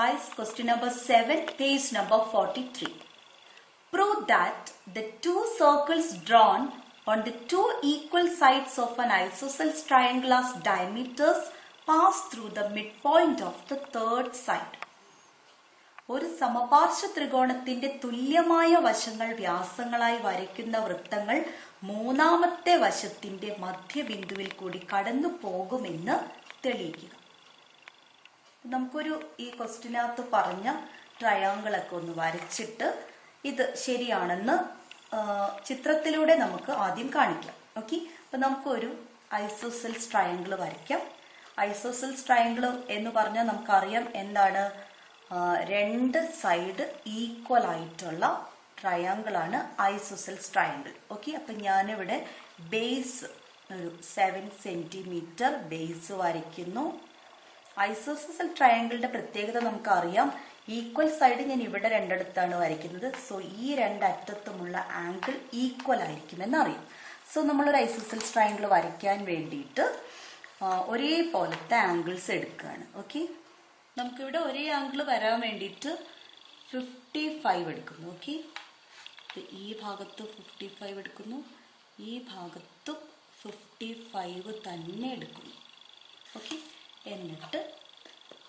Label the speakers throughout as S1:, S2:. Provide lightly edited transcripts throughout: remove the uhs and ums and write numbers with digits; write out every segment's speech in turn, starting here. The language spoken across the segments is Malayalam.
S1: guys, question number 7, page number 43. Prove that the two circles drawn on the two equal sides of an isosceles triangular's diameters pass through the midpoint of the third side. ഒരു സമപാർശ്വ ത്രികോണത്തിന്റെ തുല്യമായ വശങ്ങൾ വ്യാസങ്ങളായി വരയ്ക്കുന്ന വൃത്തങ്ങൾ മൂന്നാമത്തെ വശത്തിന്റെ മധ്യബിന്ദുവിൽ കൂടി കടന്നു പോകുമെന്ന് തെളിയിക്കുക. നമുക്കൊരു ഈ ക്വസ്റ്റിനകത്ത് പറഞ്ഞ ട്രയാങ്കിളൊക്കെ ഒന്ന് വരച്ചിട്ട് ഇത് ശരിയാണെന്ന് ചിത്രത്തിലൂടെ നമുക്ക് ആദ്യം കാണിക്കാം. ഓക്കെ, അപ്പൊ നമുക്കൊരു ഐസോസെൽസ് ട്രയാങ്കിൾ വരയ്ക്കാം. ഐസോസെൽസ് ട്രയാങ്കിൾ എന്ന് പറഞ്ഞാൽ നമുക്കറിയാം എന്താണ്, രണ്ട് സൈഡ് ഈക്വൽ ആയിട്ടുള്ള ട്രയാങ്കിൾ ആണ് ഐസോസെൽസ് ട്രയാങ്കിൾ. ഓക്കെ, അപ്പൊ ഞാനിവിടെ ബേസ് ഒരു 7 സെന്റിമീറ്റർ ബേസ് വരയ്ക്കുന്നു. ഐസോസെൽ ട്രയാങ്കിളിന്റെ പ്രത്യേകത നമുക്കറിയാം, ഈക്വൽ സൈഡ് ഞാൻ ഇവിടെ രണ്ടിടത്താണ് വരയ്ക്കുന്നത്. സോ ഈ രണ്ടറ്റത്തുമുള്ള ആംഗിൾ ഈക്വൽ ആയിരിക്കുമെന്ന് അറിയാം. സോ നമ്മളൊരു ഐസോസെൽസ് ട്രയാങ്കിൾ വരയ്ക്കാൻ വേണ്ടിയിട്ട് ഒരേപോലത്തെ ആംഗിൾസ് എടുക്കുകയാണ്. ഓക്കെ, നമുക്കിവിടെ ഒരേ ആംഗിൾ വരാൻ വേണ്ടിയിട്ട് 55 എടുക്കുന്നു. ഓക്കെ, ഈ ഭാഗത്ത് 55 എടുക്കുന്നു, ഈ ഭാഗത്തും 55 തന്നെ എടുക്കുന്നു. ഓക്കെ, എന്നിട്ട്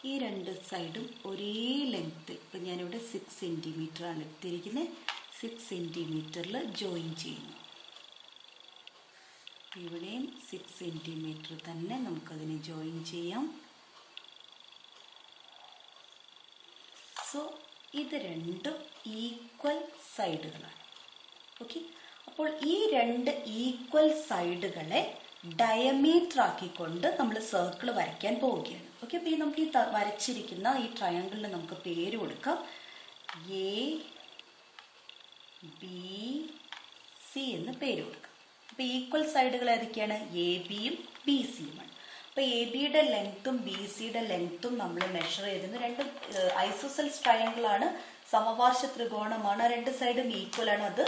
S1: ഈ രണ്ട് സൈഡും ഒരേ ലെങ്ത്തിൽ, ഇപ്പം ഞാനിവിടെ 6 സെൻറ്റിമീറ്റർ ആണ് എടുത്തിരിക്കുന്നത്, 6 സെൻറ്റിമീറ്ററിൽ ജോയിൻ ചെയ്യുന്നു. ഇവിടെയും 6 സെൻറ്റിമീറ്റർ തന്നെ നമുക്കതിനെ ജോയിൻ ചെയ്യാം. സോ ഇത് രണ്ടും ഈക്വൽ സൈഡുകളാണ്. ഓക്കെ, അപ്പോൾ ഈ രണ്ട് ഈക്വൽ സൈഡുകളെ ഡയമീറ്റർ ആക്കിക്കൊണ്ട് നമ്മൾ സർക്കിൾ വരയ്ക്കാൻ പോവുകയാണ്. ഓക്കെ, അപ്പോൾ ഈ നമുക്ക് ഈ വരച്ചിരിക്കുന്ന ഈ ട്രയാങ്കിളിന് നമുക്ക് പേര് കൊടുക്കാം, എ ബി സി എന്ന് പേര് കൊടുക്കാം. അപ്പോൾ ഈക്വൽ സൈഡുകൾ ഏതൊക്കെയാണ്, എ ബിയും ബി സിയുമാണ്. അപ്പോൾ എ ബിയുടെ ലെങ്ത്തും ബി സിയുടെ ലെങ്ത്തും നമ്മൾ മെഷർ ചെയ്തിരുന്നു. രണ്ടും ഐസോസെൽസ് ട്രയാങ്കിൾ ആണ്, സമപാർശ്വ ത്രികോണമാണ്, രണ്ട് സൈഡും ഈക്വൽ ആണ്. അത്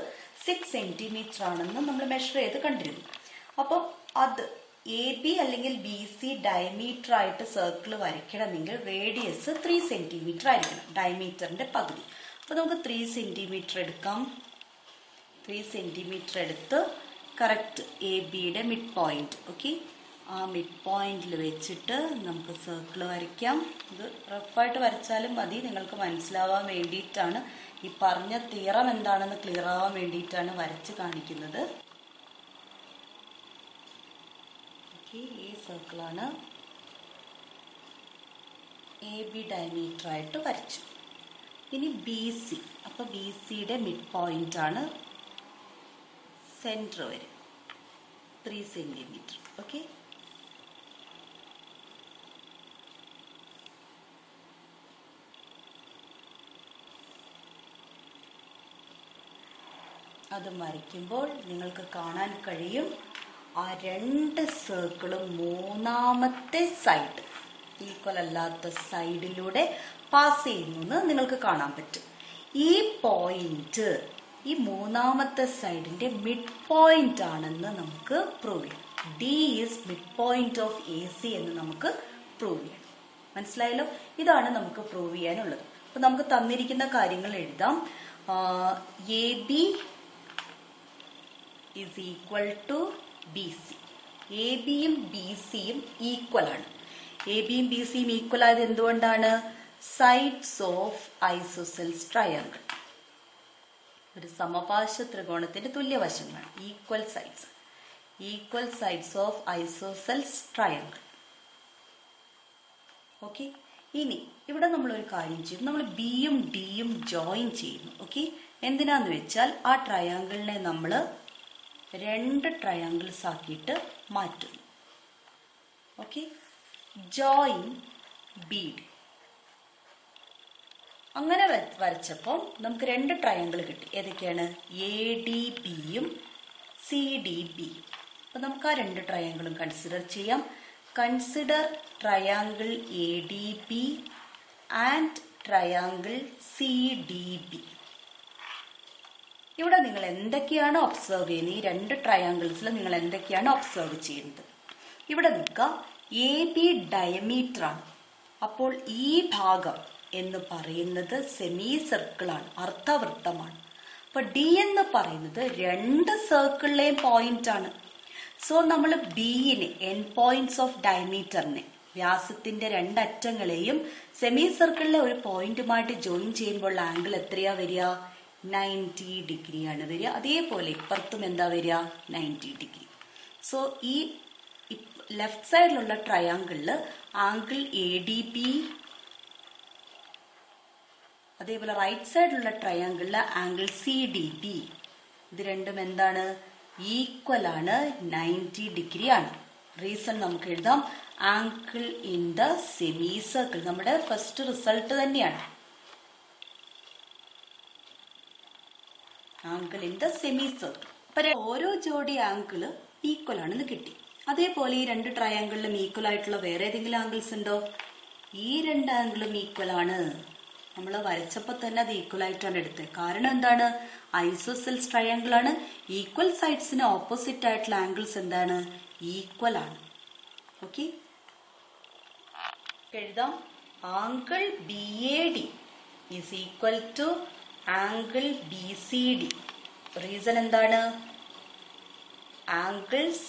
S1: 6 സെന്റിമീറ്റർ ആണെന്ന് നമ്മൾ മെഷർ ചെയ്ത് കണ്ടിരുന്നു. അപ്പം അത് എ ബി അല്ലെങ്കിൽ ബി സി ഡയമീറ്റർ ആയിട്ട് സർക്കിൾ വരയ്ക്കണമെങ്കിൽ റേഡിയസ് 3 സെന്റിമീറ്റർ ആയിരിക്കണം, ഡയമീറ്ററിന്റെ പകുതി. അപ്പൊ നമുക്ക് 3 സെന്റിമീറ്റർ എടുക്കാം. 3 സെന്റിമീറ്റർ എടുത്ത് കറക്റ്റ് എ ബിയുടെ മിഡ് പോയിന്റ്, ഓക്കെ, ആ മിഡ് പോയിന്റിൽ വെച്ചിട്ട് നമുക്ക് സർക്കിൾ വരയ്ക്കാം. ഇത് റഫായിട്ട് വരച്ചാലും മതി, നിങ്ങൾക്ക് മനസ്സിലാവാൻ വേണ്ടിയിട്ടാണ്, ഈ പറഞ്ഞ തിയറം എന്താണെന്ന് ക്ലിയർ ആവാൻ വേണ്ടിയിട്ടാണ് വരച്ച് കാണിക്കുന്നത്. ഈ സർക്കിളാണ്, എ ബി ഡയമീറ്റർ ആയിട്ട് വരച്ചു. ഇനി ബി സി, അപ്പൊ ബി സിയുടെ മിഡ് പോയിന്റ് ആണ് സെന്റർ വരെ 3 സെന്റിമീറ്റർ. ഓക്കെ, അത് വരയ്ക്കുമ്പോൾ നിങ്ങൾക്ക് കാണാൻ കഴിയും ആ രണ്ട് സർക്കിളും മൂന്നാമത്തെ സൈഡ്, ഈക്വൽ അല്ലാത്ത സൈഡിലൂടെ പാസ് ചെയ്യുന്നു എന്ന് നിങ്ങൾക്ക് കാണാൻ പറ്റും. ഈ പോയിന്റ് ഈ മൂന്നാമത്തെ സൈഡിന്റെ മിഡ് പോയിന്റ് ആണെന്ന് നമുക്ക് പ്രൂവ് ചെയ്യാം. D is mid point of A C എന്ന് നമുക്ക് പ്രൂവ് ചെയ്യണം. മനസ്സിലായല്ലോ, ഇതാണ് നമുക്ക് പ്രൂവ് ചെയ്യാനുള്ളത്. അപ്പൊ നമുക്ക് തന്നിരിക്കുന്ന കാര്യങ്ങൾ എഴുതാം. A B is equal to B C. A ബിയും ബി സിയും ഈക്വൽ ആണ്. എ ബിയും ബി സിയും ഈക്വൽ ആയത് എന്തുകൊണ്ടാണ്, സൈഡ്സ് ഓഫ് ഐസോസെൽസ് ട്രയാങ്കിൾ. ഒരു സമപാർശ്വ ത്രികോണത്തിന്റെ തുല്യവശങ്ങളാണ്, equal sides. Equal sides of isosceles triangle. Okay, ഇനി ഇവിടെ നമ്മൾ ഒരു കാര്യം ചെയ്യും, നമ്മൾ ബിയും ഡിയും ജോയിൻ ചെയ്യുന്നു. ഓക്കെ, എന്തിനാന്ന് വെച്ചാൽ ആ ട്രയാങ്കിളിനെ നമ്മൾ രണ്ട് ട്രയാങ്കിൾസ് ആക്കിയിട്ട് മാറ്റുന്നു. Okay, join B D. അങ്ങനെ വരച്ചപ്പോൾ നമുക്ക് രണ്ട് ട്രയാങ്കിൾ കിട്ടി. ഏതൊക്കെയാണ്, എ ഡി ബിയും സി ഡി ബിയും. അപ്പൊ നമുക്ക് ആ രണ്ട് ട്രയാങ്കിളും കൺസിഡർ ചെയ്യാം. Consider triangle A D B and triangle C D B. ഇവിടെ നിങ്ങൾ എന്തൊക്കെയാണ് ഒബ്സർവ് ചെയ്യുന്നത്, ഈ രണ്ട് ട്രയാങ്കിൾസിൽ നിങ്ങൾ എന്തൊക്കെയാണ് ഒബ്സർവ് ചെയ്യുന്നത്? ഇവിടെ നിൽക്കുക, എ ബി ഡയമീറ്റർ ആണ്. അപ്പോൾ ഈ ഭാഗം എന്ന് പറയുന്നത് സെമി സർക്കിളാണ്, അർദ്ധവൃത്തമാണ്. അപ്പൊ ഡി എന്ന് പറയുന്നത് രണ്ട് സർക്കിളിലെയും പോയിന്റ് ആണ്. സോ നമ്മൾ ബിയിനെ എൻഡ് പോയിന്റ്സ് ഓഫ് ഡയമീറ്ററിനെ വ്യാസത്തിന്റെ രണ്ടറ്റങ്ങളെയും സെമി സർക്കിളിലെ ഒരു പോയിന്റുമായിട്ട് ജോയിൻ ചെയ്യുമ്പോൾ ആംഗിൾ എത്രയാ വരിക? 90 ഡിഗ്രിയാണ് വരിക. അതേപോലെ ഇപ്പുറത്തും എന്താ വരിക? 90 ഡിഗ്രി. സോ ഈ ലെഫ്റ്റ് സൈഡിലുള്ള ട്രയാങ്കിളില് ആംഗിൾ എ ഡി ബി, അതേപോലെ റൈറ്റ് സൈഡിലുള്ള ട്രയാങ്കിളില് ആംഗിൾ സി ഡി ബി, ഇത് രണ്ടും എന്താണ്? ഈക്വൽ ആണ്, 90 ഡിഗ്രി ആണ്. റീസൺ നമുക്ക് എഴുതാം, angle in the semi circle. നമ്മുടെ ഫസ്റ്റ് റിസൾട്ട് തന്നെയാണ്, angle in the semi circle. അപ്പൊ ഓരോ ജോഡി ആംഗിള് ഈക്വൽ ആണെന്ന് കിട്ടി. അതേപോലെ ഈ രണ്ട് ട്രയാങ്കിളിലും ഈക്വൽ ആയിട്ടുള്ള വേറെ ഏതെങ്കിലും ആംഗിൾസ് ഉണ്ടോ? ഈ രണ്ട് ആംഗിളും ഈക്വൽ ആണ്. നമ്മൾ വരച്ചപ്പോൾ തന്നെ അത് ഈക്വൽ ആയിട്ടാണ് എടുത്തത്. കാരണം എന്താണ്? ഐസോസെൽസ് ട്രയാങ്കിൾ ആണ്. ഈക്വൽ സൈഡ്സിന് ഓപ്പോസിറ്റ് ആയിട്ടുള്ള ആംഗിൾസ് എന്താണ്? ഈക്വൽ ആണ്. ഓക്കെ, എഴുതാം. Angle B A D is equal to angle B C D. Reason എന്താണ്? Angles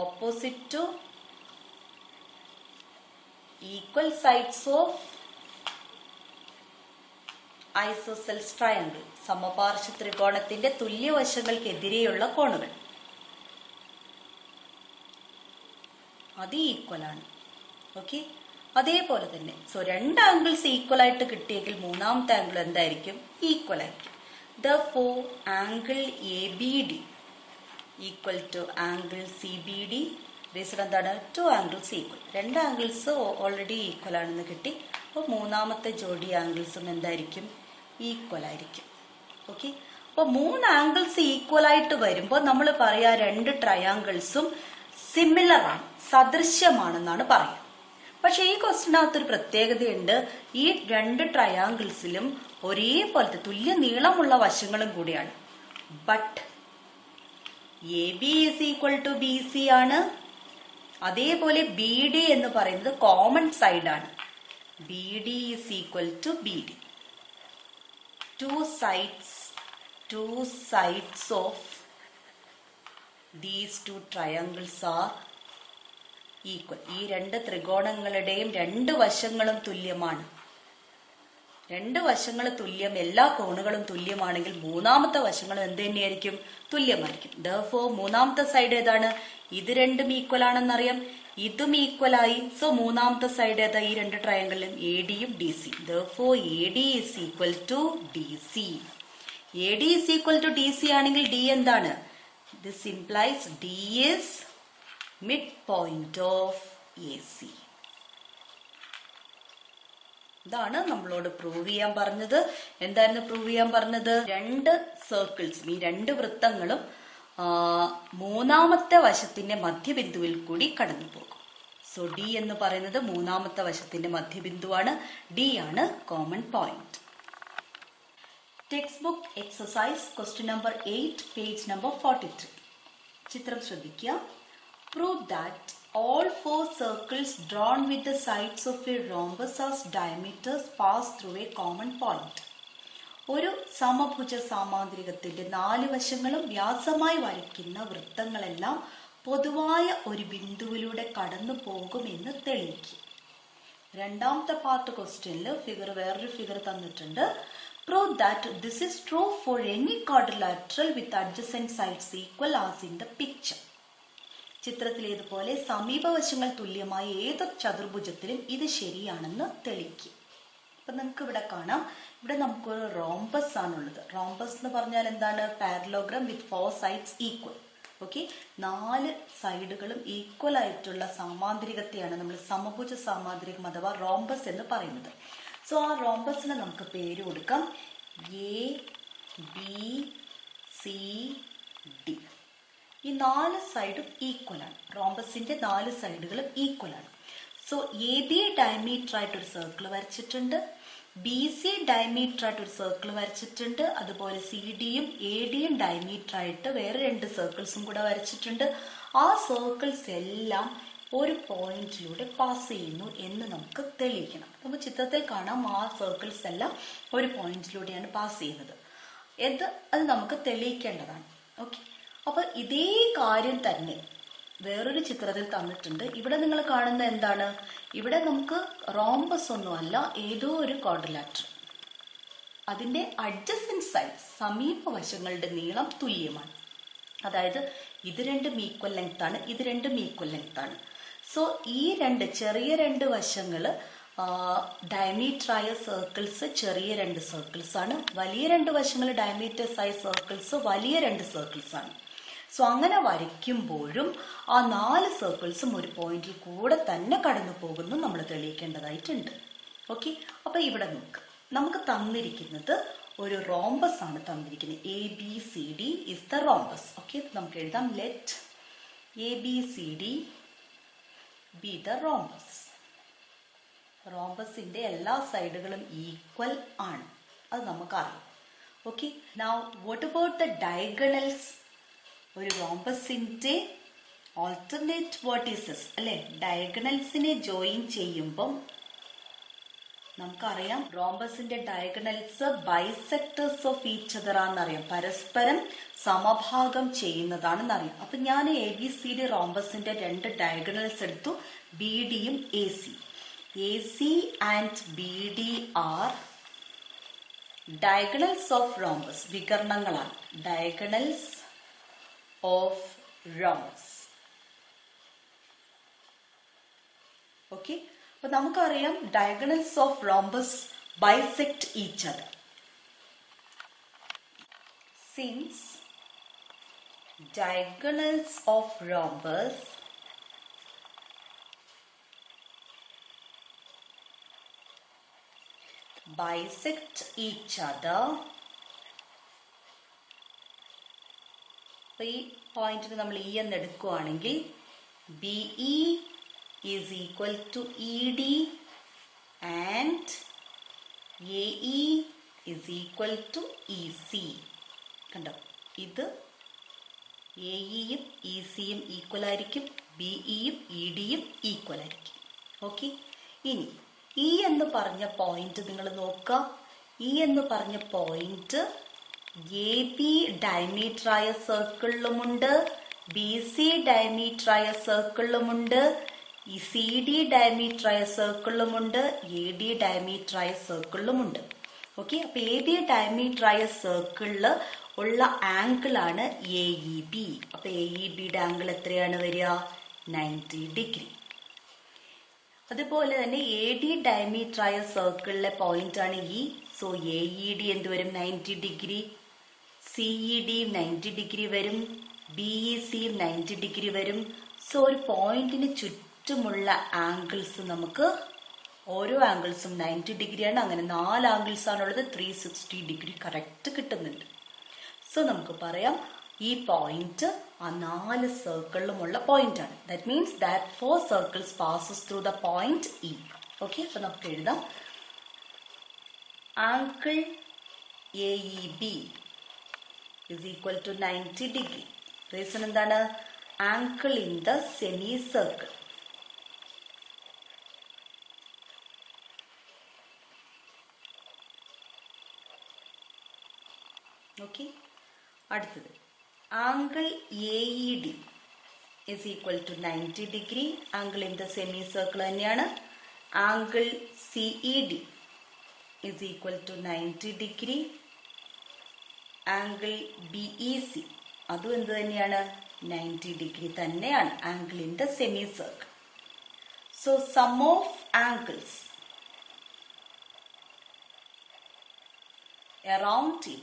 S1: opposite to equal sides of isosceles triangle. സമപാർശ്വ ത്രികോണത്തിന്റെ തുല്യവശങ്ങൾക്കെതിരെയുള്ള കോണുകൾ അത് ഈക്വൽ ആണ്. ഓക്കെ, അതേപോലെ തന്നെ രണ്ട് ആംഗിൾസ് ഈക്വൽ ആയിട്ട് കിട്ടിയെങ്കിൽ മൂന്നാമത്തെ ആംഗിൾ എന്തായിരിക്കും? ഈക്വൽ ആയിരിക്കും. Therefore angle A B D equal to angle C B D. Reason എന്താണ്? Two angles equal. രണ്ട് ആംഗിൾസ് ഓൾറെഡി ഈക്വൽ ആണെന്ന് കിട്ടി. അപ്പോൾ മൂന്നാമത്തെ ജോഡി ആംഗിൾസും എന്തായിരിക്കും? ഈക്വൽ ആയിരിക്കും. ഓക്കെ, അപ്പോൾ മൂന്ന് ആംഗിൾസ് ഈക്വൽ ആയിട്ട് വരുമ്പോൾ നമ്മൾ പറയാ രണ്ട് ട്രയാങ്കിൾസും സിമിലർ ആണ്, സദൃശ്യമാണെന്നാണ് പറയുക. പക്ഷെ ഈ ക്വസ്റ്റിനകത്തൊരു പ്രത്യേകതയുണ്ട്. ഈ രണ്ട് ട്രയാങ്കിൾസിലും ഒരേപോലത്തെ തുല്യ നീളമുള്ള വശങ്ങളും കൂടിയാണ്. But A B is equal to B C ആണ്. അതേപോലെ ബി ഡി എന്ന് പറയുന്നത് കോമൺ സൈഡ് ആണ്. B D is equal to B D. Two sides of these two triangles are equal. ഈ രണ്ട് ത്രികോണങ്ങളുടെയും രണ്ട് വശങ്ങളും തുല്യമാണ്. രണ്ട് വശങ്ങൾ തുല്യം, എല്ലാ കോണുകളും തുല്യമാണെങ്കിൽ മൂന്നാമത്തെ വശങ്ങളും എന്ത് തന്നെയായിരിക്കും? തുല്യമായിരിക്കും. Therefore മൂന്നാമത്തെ സൈഡ് ഏതാണ്? ഇത് രണ്ടും ഈക്വൽ ആണെന്നറിയാം, ഇതും ഈക്വൽ ആയി. സോ മൂന്നാമത്തെ സൈഡ് ഏതാ? ഈ രണ്ട് ട്രയാങ്കിളിലും എ ഡിയും D C. Therefore A D is equal to D C. A D is equal to D C ആണെങ്കിൽ ഡി എന്താണ്? This implies D is mid point of A C. ഇതാണ് നമ്മളോട് പ്രൂവ് ചെയ്യാൻ പറഞ്ഞത്. എന്തായിരുന്നു പ്രൂവ് ചെയ്യാൻ പറഞ്ഞത്? രണ്ട് സർക്കിൾസും, ഈ രണ്ട് വൃത്തങ്ങളും മൂന്നാമത്തെ വശത്തിന്റെ മധ്യബിന്ദുവിൽ കൂടി കടന്നു പോകും. സോ ഡി എന്ന് പറയുന്നത് മൂന്നാമത്തെ വശത്തിന്റെ മധ്യബിന്ദുവാണ്. ഡി ആണ് common point. Text book exercise question number 8 page number 43. ചിത്രം ശ്രദ്ധിക്കുക. Prove that all four circles drawn with the sides of a rhombus as diameters pass through a common point. ഒരു സമഭുജ സാമാന്തരികത്തിന്റെ 4 വശങ്ങളും വ്യാസമായി വരയ്ക്കുന്ന വൃത്തങ്ങളെല്ലാം പൊതുവായ ഒരു ബിന്ദുവിലൂടെ കടന്നു പോകുമെന്ന് തെളിയിക്കും. രണ്ടാമത്തെ പാർട്ട് ക്വസ്റ്റ്യനിൽ വേറൊരു ഫിഗർ തന്നിട്ടുണ്ട്. Prove that this is true for any quadrilateral with adjacent sides equal as in the picture. ചിത്രത്തിലേതുപോലെ സമീപവശങ്ങൾ തുല്യമായ ഏത് ചതുർഭുജത്തിലും ഇത് ശരിയാണെന്ന് തെളിയിക്കും. അപ്പൊ നമുക്ക് ഇവിടെ കാണാം, ഇവിടെ നമുക്കൊരു റോംബസ് ആണുള്ളത്. റോംബസ് എന്ന് പറഞ്ഞാൽ എന്താണ്? പാരലോഗ്രാം വിത്ത് 4 സൈഡ്സ് ഈക്വൽ. ഓക്കെ, 4 സൈഡുകളും ഈക്വൽ ആയിട്ടുള്ള സാമാന്തരികത്തെയാണ് നമ്മൾ സമഭുജ സാമാന്തരികം അഥവാ റോംബസ് എന്ന് പറയുന്നത്. സോ ആ റോംബസിന് നമുക്ക് പേര് കൊടുക്കാം എ ബി സി ഡി. ഈ 4 സൈഡും ഈക്വൽ ആണ്. റോംബസിന്റെ 4 സൈഡുകളും ഈക്വൽ ആണ്. സോ എ ബി ഡയമീറ്റർ ആയിട്ട് ഒരു സർക്കിൾ വരച്ചിട്ടുണ്ട്, ബി സി ഡയമീറ്റർ ആയിട്ട് ഒരു സർക്കിൾ വരച്ചിട്ടുണ്ട്, അതുപോലെ സി ഡിയും എ ഡിയും ഡയമീറ്റർ ആയിട്ട് വേറെ 2 സർക്കിൾസും കൂടെ വരച്ചിട്ടുണ്ട്. ആ സർക്കിൾസ് എല്ലാം ഒരു പോയിന്റിലൂടെ പാസ് ചെയ്യുന്നു എന്ന് നമുക്ക് തെളിയിക്കണം. നമുക്ക് ചിത്രത്തിൽ കാണാം ആ സർക്കിൾസ് എല്ലാം ഒരു പോയിന്റിലൂടെയാണ് പാസ് ചെയ്യുന്നത്. അത് നമുക്ക് തെളിയിക്കേണ്ടതാണ്. ഓക്കെ, അപ്പൊ ഇതേ കാര്യം തന്നെ വേറൊരു ചിത്രത്തിൽ തന്നിട്ടുണ്ട്. ഇവിടെ നിങ്ങൾ കാണുന്ന എന്താണ്? ഇവിടെ നമുക്ക് റോംബസ് ഒന്നുമല്ല, ഏതോ ഒരു ക്വാഡ്രിലാറ്ററൽ. അതിന്റെ അഡ്ജസന്റ് സൈഡ്സ്, സമീപവശങ്ങളുടെ നീളം തുല്യമാണ്. അതായത് ഇത് രണ്ടും ഈക്വൽ ലെങ്ത് ആണ്, ഇത് രണ്ടും ഈക്വൽ ലെങ്ത് ആണ്. സോ ഈ ചെറിയ രണ്ട് വശങ്ങള് ഡയമീറ്ററായ സർക്കിൾസ് ചെറിയ രണ്ട് സർക്കിൾസ് ആണ്, വലിയ രണ്ട് വശങ്ങൾ ഡയമീറ്റേഴ്സ് ആയ സർക്കിൾസ് വലിയ രണ്ട് സർക്കിൾസ് ആണ്. സോ അങ്ങനെ വരയ്ക്കുമ്പോഴും ആ 4 സർക്കിൾസും ഒരു പോയിന്റിൽ കൂടെ തന്നെ കടന്നു പോകുന്നു നമ്മൾ തെളിയിക്കേണ്ടതായിട്ടുണ്ട്. ഓക്കെ, അപ്പൊ ഇവിടെ നമുക്ക് തന്നിരിക്കുന്നത് ഒരു റോംബസ് ആണ് തന്നിരിക്കുന്നത്. ABCD is the rhombus. Okay, നമുക്ക് എഴുതാം let ABCD be the rhombus. റോംബസിന്റെ എല്ലാ സൈഡുകളും ഈക്വൽ ആണ്, അത് നമുക്കറിയാം. Okay, now what about the diagonals? ഒരു റോംബസിന്റെ ഓൾട്ടർനേറ്റ് വേർട്ടീസസ് അല്ലെ, ഡയഗണൽസിനെ ജോയിൻ ചെയ്യുമ്പം നമുക്കറിയാം റോംബസിന്റെ diagonals bisectors of each other ആണെന്നറിയാം, പരസ്പരം സമഭാഗം ചെയ്യുന്നതാണെന്നറിയാം. അപ്പൊ ഞാൻ ABCD റോംബസിന്റെ 2 ഡയഗണൽസ് എടുത്തു, BDയും AC. AC and BD are diagonals of rhombus, വികർണങ്ങളാണ്. Diagonals of rhombus. ഓക്കെ, അപ്പൊ നമുക്കറിയാം diagonals of rhombus bisect each other. Since diagonals of rhombus bisect each other. ഈ പോയിന്റിന് നമ്മൾ E എന്ന് എടുക്കുകയാണെങ്കിൽ BE is equal to ED and AE is equal to EC. കണ്ടോ, ഇത് AEയും ECയും ഈക്വൽ ആയിരിക്കും, BEയും EDയും ഈക്വൽ ആയിരിക്കും. ഓക്കെ, ഇനി E എന്ന് പറഞ്ഞ പോയിന്റ് നിങ്ങൾ നോക്കുക. E എന്ന് പറഞ്ഞ പോയിന്റ് AB ഡയമീറ്ററായ സർക്കിളിലുമുണ്ട്, BC ഡയമീറ്ററായ സർക്കിളിലുമുണ്ട്, CD ഡയമീറ്ററായ സർക്കിളിലുമുണ്ട്, AD ഡയമീറ്ററായ സർക്കിളിലുമുണ്ട്. ഓക്കെ, അപ്പൊ AB ഡയമീറ്ററായ സർക്കിളിൽ ഉള്ള ആംഗിൾ ആണ് AEB. അപ്പൊ AEBയുടെ ആംഗിൾ എത്രയാണ് വരിക? 90 ഡിഗ്രി. അതുപോലെ തന്നെ AD ഡയമീറ്ററായ സർക്കിളിലെ പോയിന്റ് ആണ് E. സോ AED എന്ത് വരും? 90 ഡിഗ്രി. CED 90 ഡിഗ്രി വരും, BEC 90 ഡിഗ്രി വരും. സോ ഒരു പോയിന്റിന് ചുറ്റുമുള്ള ആംഗിൾസ് നമുക്ക് ഓരോ ആംഗിൾസും 90 ഡിഗ്രിയാണ്. അങ്ങനെ 4 ആംഗിൾസ് ആണുള്ളത്, 360 ഡിഗ്രി കറക്റ്റ് കിട്ടുന്നുണ്ട്. സോ നമുക്ക് പറയാം ഈ പോയിന്റ് ആ 4 സർക്കിളിലുമുള്ള പോയിന്റ് ആണ്. That means that 4 circles passes through the point E. Okay, അപ്പൊ നമുക്ക് എഴുതാം angle AEB is equal to 90 degree. Reason എന്താണ്? Angle in the semicircle. Okay, അടുത്തത് angle AED is equal to 90 degree. Angle in the semicircle തന്നെയാണ്. Angle CED is equal to 90 degree. Angle BEC അതും എന്ത് തന്നെയാണ്? 90 ഡിഗ്രി തന്നെയാണ്, angle in the semi circle. So sum of angles around